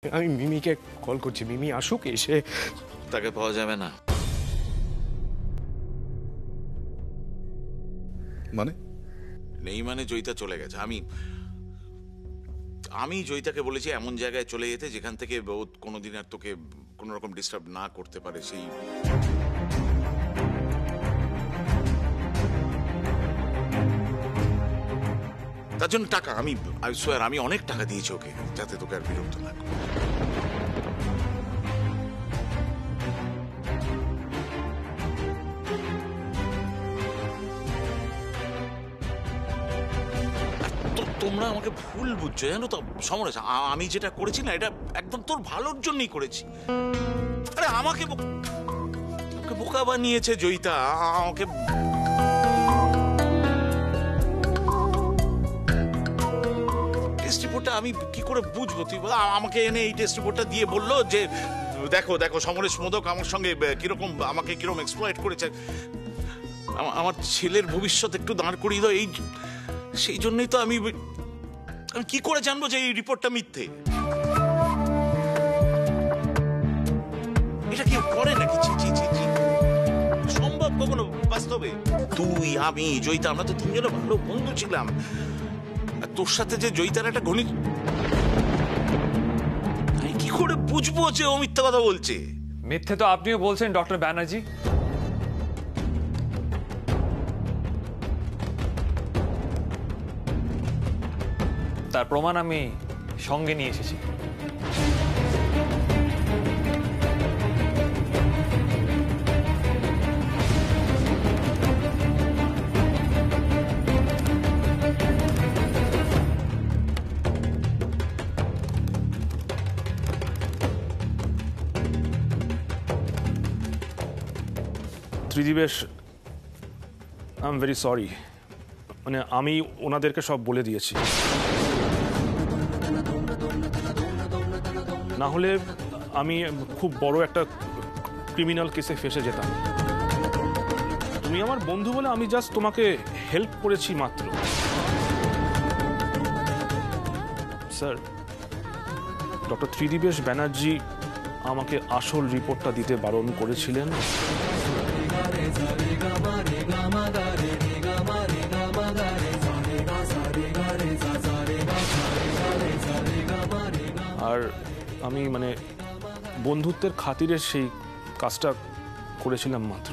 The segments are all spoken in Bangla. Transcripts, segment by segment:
আমি মিমিকে কল করছি, মিমি আসুক, এসে তাকে পাওয়া যাবে না। মানে নেই মানে জয়িতা চলে গেছে। আমি জয়িতাকে বলেছি এমন জায়গায় চলে যেতে যেখান থেকে ও কোনোদিন আর তোকে কোনো রকম ডিস্টার্ব না করতে পারে। সেই তার জন্য টাকা আমি অনেক টাকা দিয়েছি ওকে, যাতে তোকে আর বিরক্ত না করে। তোমরা আমাকে ভুল বুঝছো, জানো তো সমরেশ, আমি যেটা করেছি না এটা একদম তোর ভালোর জন্যই করেছি। আরে আমাকে বোকা বানিয়েছে জয়িতা, আমাকে টেস্ট রিপোর্টটা আমি কি করে বুঝবো? তুই বল, আমাকে এনে এই টেস্ট রিপোর্টটা দিয়ে বললো যে দেখো দেখো সমরেশ মোদক আমার সঙ্গে কিরকম আমাকে কিরকম এক্সপ্লয়েট করেছে, আমার ছেলের ভবিষ্যৎ একটু দাঁড় করিয়ে দাও। এই সেই জন্যই তো আমি কি করে জানবো যে এই রিপোর্টটা মিথ্যে? এটা কেউ করে নাকি? সম্ভব কখনো বাস্তবে? তুই, আমি, জয়িতা, আমরা তো তিনজনে ভালো বন্ধু ছিলাম। আর তোর সাথে যে জয়িতার একটা ঘনিষ্ঠ, আমি কি করে বুঝবো যে ও মিথ্যা কথা বলছে? মিথ্যে তো আপনিও বলছেন ডক্টর ব্যানার্জি। তার প্রমাণ আমি সঙ্গে নিয়ে এসেছি। Tridibesh, I am very sorry, মানে আমি ওনাদেরকে সব বলে দিয়েছি। না হলে আমি খুব বড় একটা ক্রিমিনাল কেসে ফেসে যেতাম। তুমি আমার বন্ধু বলে আমি জাস্ট তোমাকে হেল্প করেছি মাত্র। স্যার, ডক্টর ত্রিদিবেশ ব্যানার্জি আমাকে আসল রিপোর্টটা দিতে বারণ করেছিলেন। আর আমি মানে বন্ধুত্বের খাতিরে সেই কাজটা করেছিলাম মাত্র।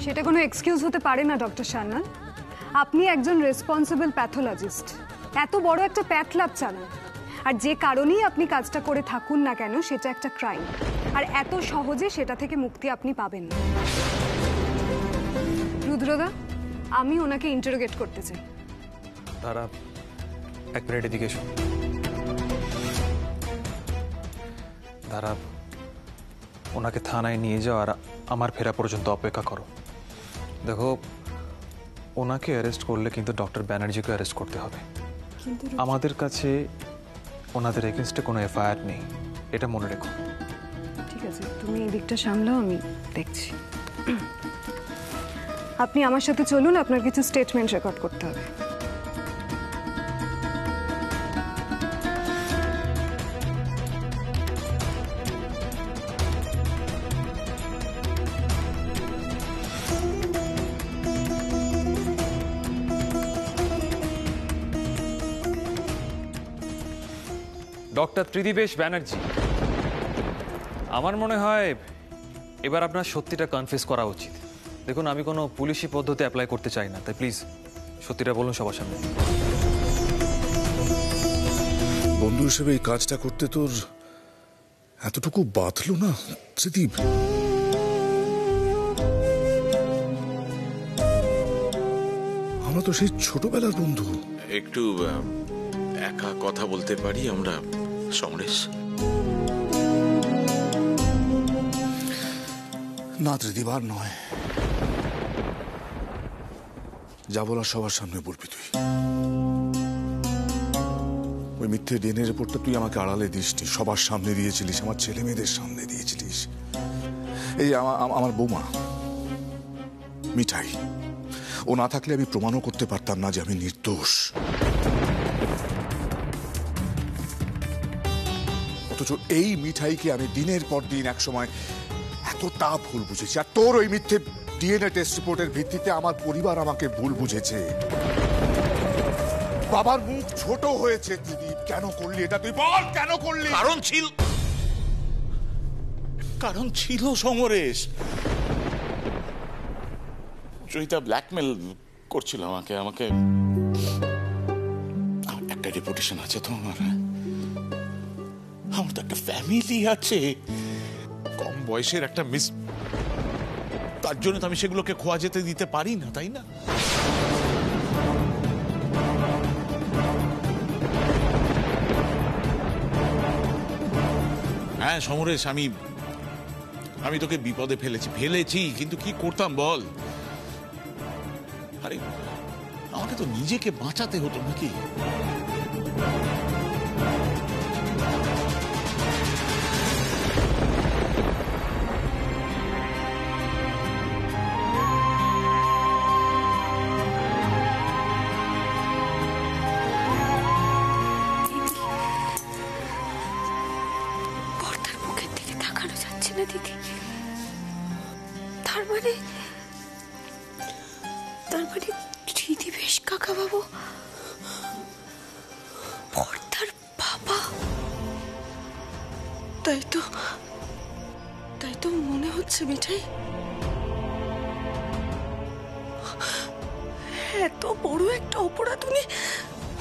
সেটা কোনো এক্সকিউজ হতে পারে না ডক্টর সান্যাল। আপনি একজন রেসপন্সিবল প্যাথোলজিস্ট, এত বড় একটা প্যাথ ল্যাব চালান, আর যে কারণেই আপনি কাজটা করে থাকুন না কেন সেটা একটা ক্রাইম, আর এত সহজে সেটা থেকে মুক্তি আপনি পাবেন না। রুদ্রদা, আমি ওনাকে ইন্টারোগেট করতে চাই। তারা এক মিনিট এদিকে এসো। তারা ওনাকে থানায় নিয়ে যাও আর আমার ফেরা পর্যন্ত অপেক্ষা করো। দেখো, ওনাকে অ্যারেস্ট করলে কিন্তু ডক্টর ব্যানার্জিকে অ্যারেস্ট করতে হবে। আমাদের কাছে ওনাদের এগেনস্টে কোনো এফআইআর নেই, এটা মনে রেখো। ঠিক আছে, তুমি এই দিকটা সামলাও, আমি দেখছি। আপনি আমার সাথে চলুন, আপনার কিছু স্টেটমেন্ট রেকর্ড করতে হবে। ডক্টর ত্রিদিবেশ ব্যানার্জি, আমার মনে হয় এবার আপনার সত্যিটা কনফেস করা উচিত। দেখুন, আমি কোনো পুলিশি পদ্ধতি অ্যাপ্লাই করতে চাই না, তাই প্লিজ সত্যিটা বলুন সবার সামনে। বন্ধু হিসেবে এই কাজটা করতে তোর এতটুকু বাঁধলো না ত্রিদীপ? আমরা তো সেই ছোটবেলার বন্ধু। একটু একা কথা বলতে পারি আমরা সমরেশ? না ত্রিদীপ, আর নয়। যা বলার সবার সামনে বলবি তুই। ওই মিথ্যে ডিএনএ রিপোর্টটা তুই আমাকে আড়ালে দিসনি, সবার সামনে দিয়েছিলিস, আমার ছেলে মেয়েদের সামনে দিয়েছিলিস। এই আমার বৌমা মিঠাই, ও না থাকলে আমি প্রমাণও করতে পারতাম না যে আমি নির্দোষ। অথচ এই মিঠাইকে আমি দিনের পর দিন একসময় এতটা ভুল বুঝেছি, আর তোর ওই মিথ্যে ডিএনএ টেস্ট রিপোর্টের ভিত্তিতে আমার পরিবার আমাকে ভুল বুঝেছে। বাবার মুখ ছোট হয়েছে। ত্রিদীপ, কেন করলি এটা? তুই বল, কেন করলি? কারণ ছিল সমরেশ। চৈতা ব্ল্যাকমেল করছিল আমাকে। আমাকে একটা রেপুটেশন আছে তো আমার তো একটা ফ্যামিলি আছে, কম বয়সের একটা মিস, তার জন্য তো আমি সেগুলোকে খোয়া যেতে দিতে পারি না, তাই না? হ্যাঁ সমরেশ, আমি তোকে বিপদে ফেলেছি, কিন্তু কি করতাম বল? আরে আমাকে তো নিজেকে বাঁচাতে হতো নাকি? পর্দার মুখের দিকে তাকানো যাচ্ছে না দিদি। তার মানে ত্রিদিবেশ কাকা বাবু পর্দার বাবা। তাই তো মনে হচ্ছে মিঠাই। এত বড় একটা অপরাধ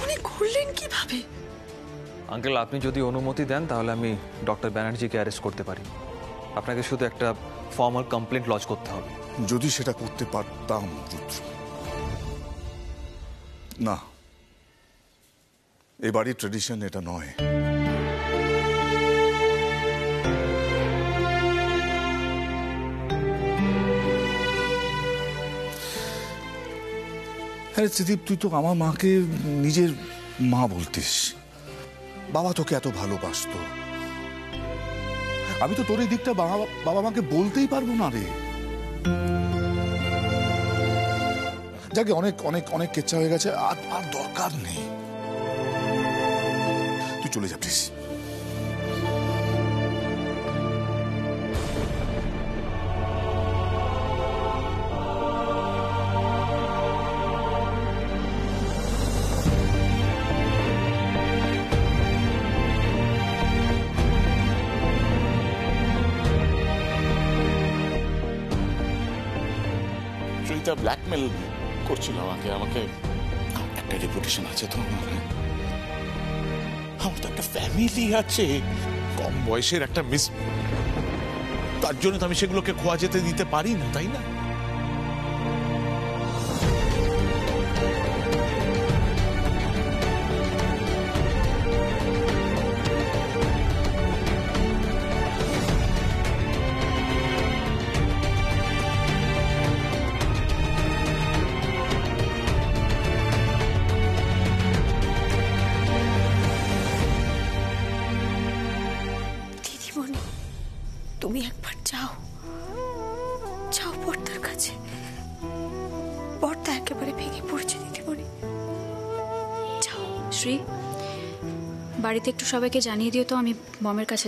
উনি করলেন কিভাবে? আঙ্কেল, আপনি যদি অনুমতি দেন তাহলে আমি ডক্টর ব্যানার্জিকে অ্যারেস্ট করতে পারি। আপনাকে শুধু একটা ফর্মাল কমপ্লেন্ট লজ করতে হবে। যদি সেটা করতে পারতাম রুদ্র। না, এ বাড়ির ট্রেডিশন এটা নয়। হ্যাঁ ত্রিদীপ, তুই তো আমার মাকে নিজের মা বলতিস। বাবা তোকে এত ভালোবাসতো। আমি তো তোর এই দিকটা বাবা মাকে বলতেই পারবো না রে। যাকে অনেক অনেক অনেক কেচ্ছা হয়ে গেছে, আর দরকার নেই। তুই চলে যা প্লিজ। চৈতা ব্ল্যাকমেল করছিল আমাকে একটা রেপুটেশন আছে তো আমার তো একটা ফ্যামিলি আছে, কম বয়সের একটা মিস, তার জন্য তো আমি সেগুলোকে খোয়া যেতে দিতে পারি না, তাই না? দিদিমণি, তুমি একবার যাও পর্দার কাছে। পর্দা একেবারে ভেঙে পড়েছে দিদিমণি, যাও। শ্রী, বাড়িতে একটু সবাইকে জানিয়ে দিও তো আমি বমের কাছে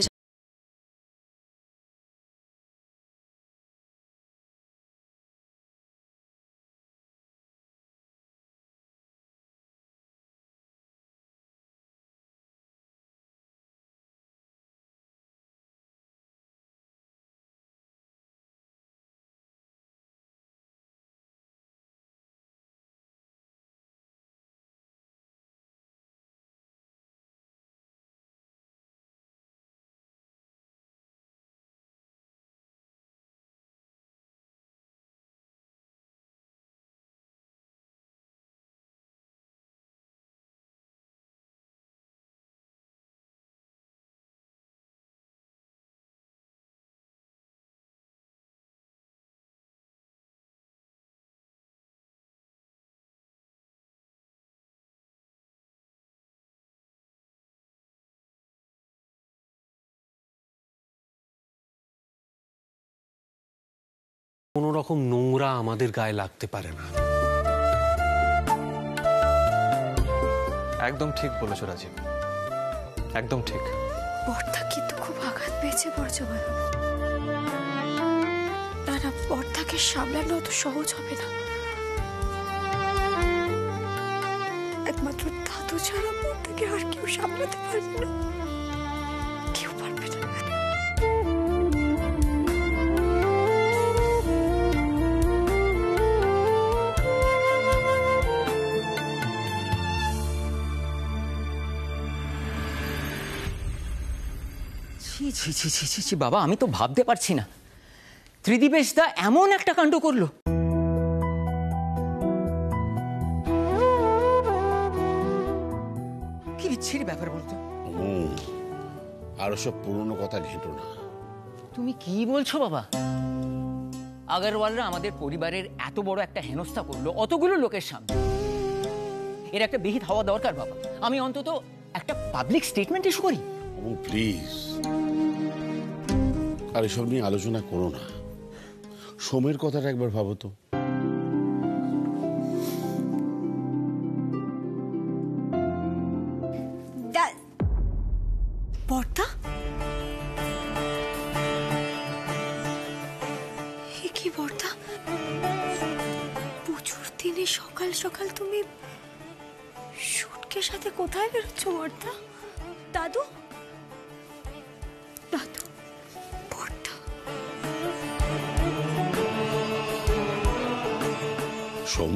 কোনো রকম নোংরা আমাদের গায়ে লাগতে পারে না। একদম ঠিক বলেছো রাজীব, একদম ঠিক। বর্দা কিন্তু খুব আঘাত পেয়েছে বর্জবাবু। না না, বর্দাকে সামলানো অত সহজ হবে না। একমাত্র দাদু ছাড়া বর্দাকে আর কেউ সামলাতে পারবে না, কেউ পারবে না। ছি ছি ছি ছি ছি ছি বাবা, আমি তো ভাবতে পারছি না ত্রিদিবেশ দা এমন একটা কাণ্ড করলো। কি বিচ্ছিরি ব্যাপার বলতো। আরো সব পুরনো কথা ঘেঁটো না। তুমি কি বলছো বাবা? আগরওয়ালরা আমাদের পরিবারের এত বড় একটা হেনস্থা করলো অতগুলো লোকের সামনে। এর একটা বিহিত হওয়া দরকার বাবা। আমি অন্তত একটা পাবলিক স্টেটমেন্ট ইস্যু করি। ও প্লিজ, আর এসব নিয়ে আলোচনা করো না। সোমের কথাটা একবার ভাবো তো। বর্দা, কি বর্দা, পুজোর দিনে সকাল সকাল তুমি শুটকের সাথে কোথায় বেরোচ্ছ বর্দা? দাদু, দাদু, বর্দা। সোম,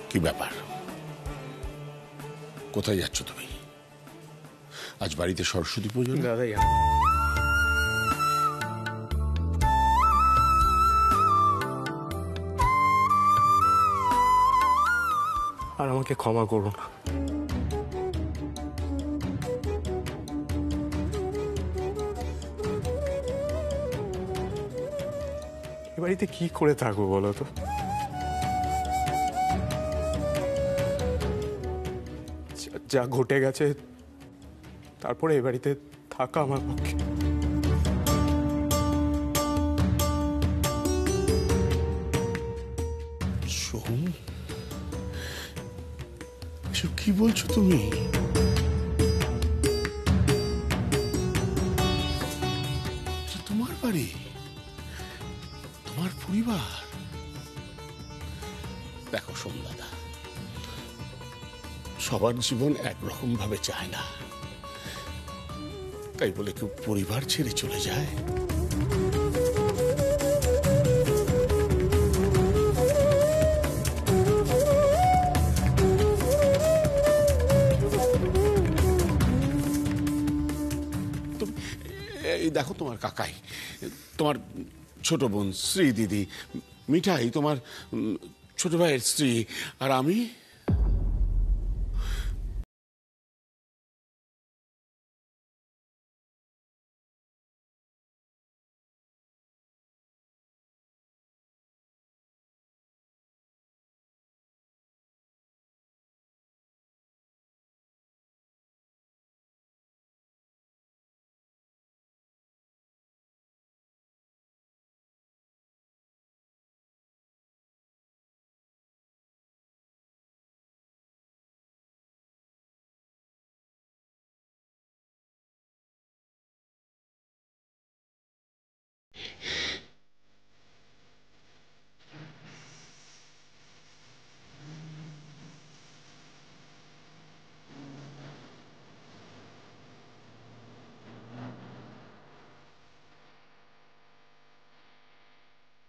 কি ব্যাপার? কোথায় যাচ্ছ তুমি? আজ বাড়িতে সরস্বতী পুজো। দাদা, আর আমাকে ক্ষমা করুন। এ বাড়িতে কি করে থাকবো বলো তো? যা ঘটে গেছে তারপরে এ বাড়িতে থাকা আমার পক্ষে। সোম, এসব কি বলছো তুমি? তোমার বাড়ি, তোমার পরিবার। দেখো সোম দাদা, সবার জীবন একরকম ভাবে চায় না, তাই বলে কেউ পরিবার ছেড়ে চলে যায়? এই দেখো তোমার কাকাই, তোমার ছোট বোন শ্রী দিদি, মিঠাই তোমার ছোট ভাইয়ের স্ত্রী, আর আমি।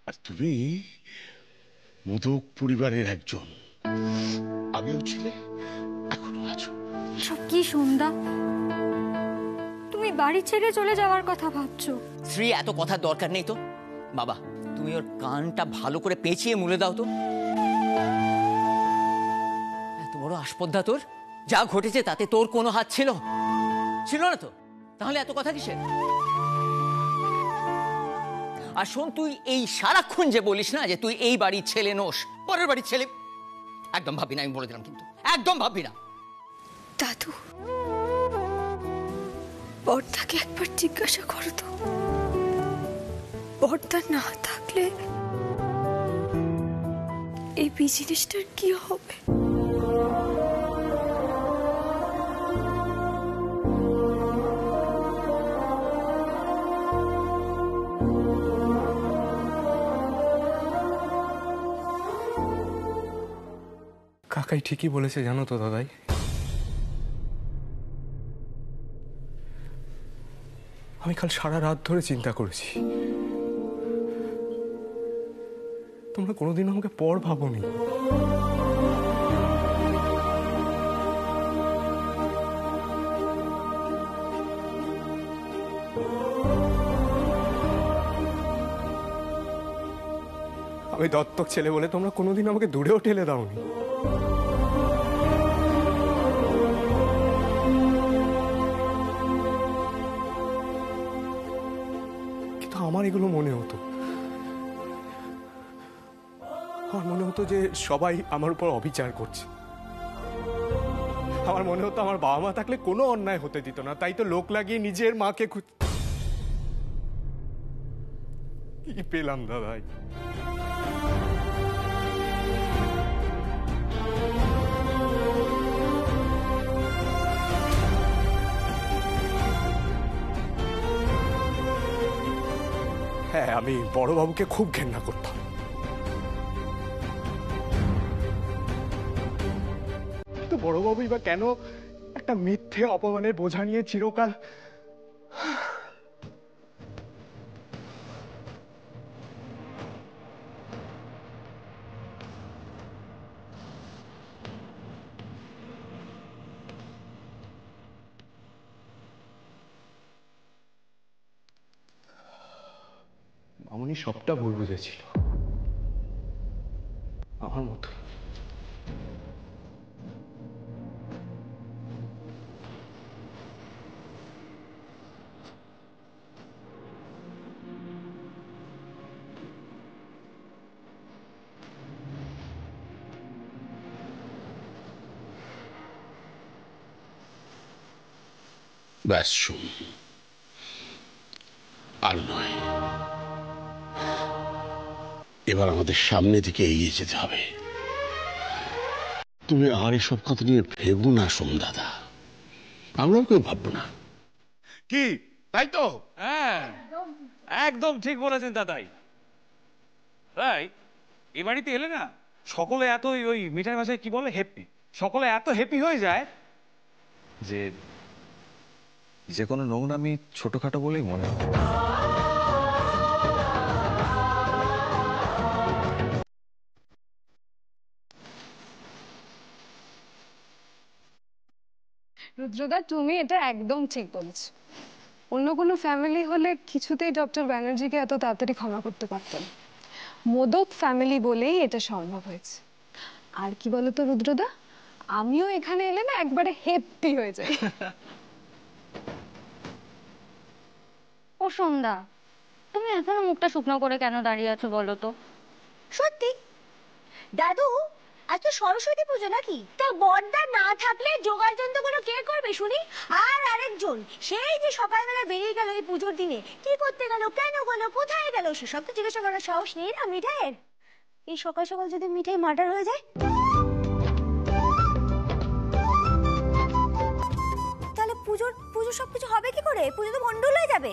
আর তুমি মোদক পরিবারের একজন, আগেও ছিলে, এখনো আছো। সব কি সন্ধ্যা, তুমি বাড়ি ছেড়ে চলে যাওয়ার কথা ভাবছো? শ্রী, এত কথার দরকার নেই তো। বাবা, তুমি ওর কানটা ভালো করে পেঁচিয়ে মুলে দাও তো। এত বড় আসপদ্ধা তোর, যা ঘটেছে তাতে তোর কোনো হাত ছিল? ছিল না তো, তাহলে এত কথা কিসের? আর শোন, তুই এই সারাক্ষণ যে বলিস না যে তুই এই বাড়ির ছেলে নোস, পরের বাড়ির ছেলে, একদম ভাববি না, আমি বলে দিলাম, কিন্তু একদম ভাববি না। দাদু, বর্দাকে একবার জিজ্ঞাসা করো তো, বর্দা না থাকলে এই বিজনেসটার কি হবে? কাকাই ঠিকই বলেছে জানো তো দাদাই। আমি কাল সারা রাত ধরে চিন্তা করেছি, তোমরা কোনোদিন আমাকে পর ভাবোনি। আমি দত্তক ছেলে বলে তোমরা কোনোদিন আমাকে দূরেও ঠেলে দাওনি। কিন্তু আমার এগুলো মনে হতো, আমার মনে হতো যে সবাই আমার উপর অবিচার করছে। আমার মনে হতো আমার বাবা মা থাকলে কোনো অন্যায় হতে দিত না, তাই তো লোক লাগিয়ে নিজের মাকে কি পেলাম দাদাই? হ্যাঁ, আমি বড়বাবুকে খুব ঘেন্না করতাম। তো বড়বাবুই বা কেন একটা মিথ্যে অপমানের বোঝা নিয়ে চিরকাল মামুনি সবটা ভুল বুঝেছিল, আমার মতো। ব্যাস শুন, আর নয়, এবার আমাদের সামনে দিকে এগিয়ে যেতে হবে। তুমি আর এসব কথা নিয়ে ভেবো না সোম দাদা, আমরাও কেউ ভাববো না। কি তাই তো? হ্যাঁ, একদম ঠিক বলেছেন দাদাই। তাই এ বাড়িতে এলে না সকলে এত ওই মিঠাই ভাষায় কি বলে হ্যাপি, সকলে এত হ্যাপি হয়ে যায় যে যে কোনো নোংরামি ছোটখাটো বলেই মনে হয়। রুদ্রদা, তুমি এটা একদম ঠিক বলেছ। অন্য কোনো ফ্যামিলি হলে কিছুতেই ডক্টর ব্যানার্জিকে এত তাড়াতাড়ি ক্ষমা করতে পারতেন। মোদক ফ্যামিলি বলেই এটা সম্ভব হয়েছে। আর কি বলতো রুদ্রদা, আমিও এখানে এলে না একবারে হ্যাপি হয়ে যাই। ও সন্ধ্যা, তুমি এখনো মুখটা শুকনো করে কেন দাঁড়িয়ে আছো বলো তো? সত্যি দাদু, আজ তো সরস্বতী পুজো নাকি? তা বড়দা না থাকলে জোগাড় যন্ত্রগুলো কে করবে শুনি? আর আরেকজন সেই যে সকালবেলা বেরিয়ে গেল এই পুজোর দিনে, কি করতে গেল, কেন গেল, কোথায় গেল, সেসব তো জিজ্ঞাসা করার সাহস নেই না মিঠাইয়ের। এই সকাল সকাল যদি মিঠাই মার্ডার হয়ে যায়, তাহলে পুজোর সবকিছু হবে কি করে? পুজো তো ভণ্ডুল হয়ে যাবে।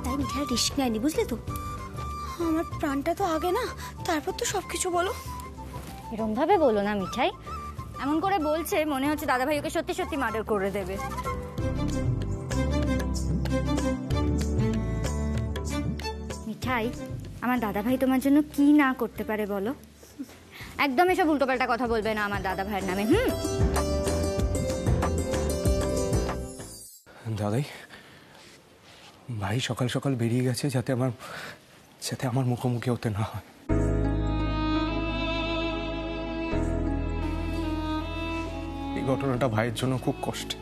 তাই মিঠাই রিস্ক নেয়নি, বুঝলে তো? আমার প্রাণটা তো আগে না, তারপর তো সবকিছু বলো। এরকম ভাবে বলো না মিঠাই, এমন করে বলছে মনে হচ্ছে দাদাভাই ওকে সত্যি সত্যি মার্ডার করে দেবে। মিঠাই, আমার দাদাভাই তোমার জন্য কি না করতে পারে বলো? একদম এসব উল্টোপাল্টা কথা বলবে না আমার দাদাভাইয়ের নামে। দাদাই, ভাই সকাল সকাল বেরিয়ে গেছে যাতে আমার মুখোমুখি হতে না হয়। এই ঘটনাটা ভাইয়ের জন্য খুব কষ্টের।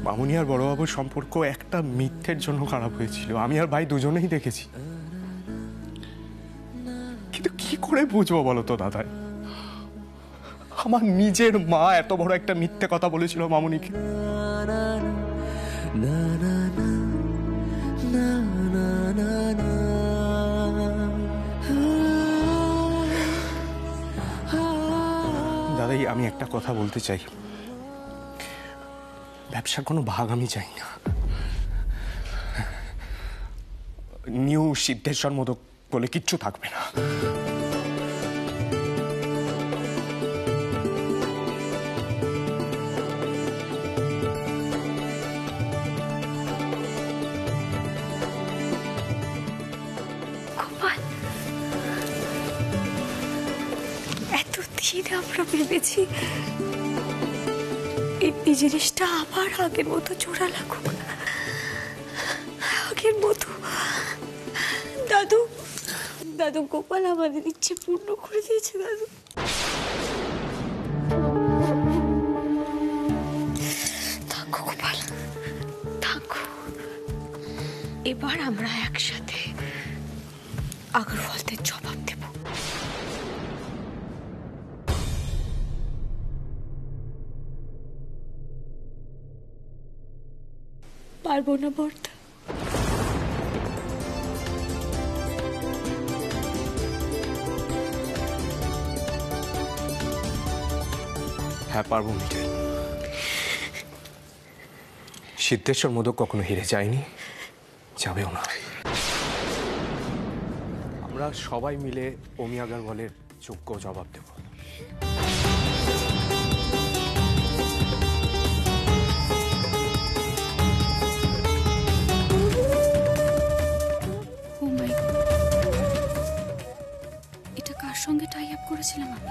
মামুনি আর বড়বাবুর সম্পর্ক একটা মিথ্যের জন্য খারাপ হয়েছিল, আমি আর ভাই দুজনেই দেখেছি। কিন্তু কি করে বুঝবো বলো তো দাদাই, আমার নিজের মা এত বড় একটা মিথ্যে কথা বলেছিল মামুনিকে। দাদাই, আমি একটা কথা বলতে চাই, ব্যবসার কোনো ভাগ আমি চাই না। নিউ সিদ্ধেশ্বর মোদক বলে কিচ্ছু থাকবে না। এতদিন আমরা ভেবেছি এই জিনিসটা আবার আগের মতো জোড়া লাগুক, আগের মতো। দাদু দাদু গোপাল আমাদের ইচ্ছে পূর্ণ করে দিয়েছে। দাদু থাকো গোপাল, থাকো। এবার আমরা একসাথে আগরওয়ালদের জবাব দেব। পারবো না বর্দা। হ্যাঁ পারবো মিঠাই। সিদ্ধেশ্বর মোদক কখনো হেরে যায়নি, যাবেও না। আমরা সবাই মিলে অমি আগরওয়ালের যোগ্য জবাব দেব। এটা কার সঙ্গে টাই আপ করেছিলাম আমি?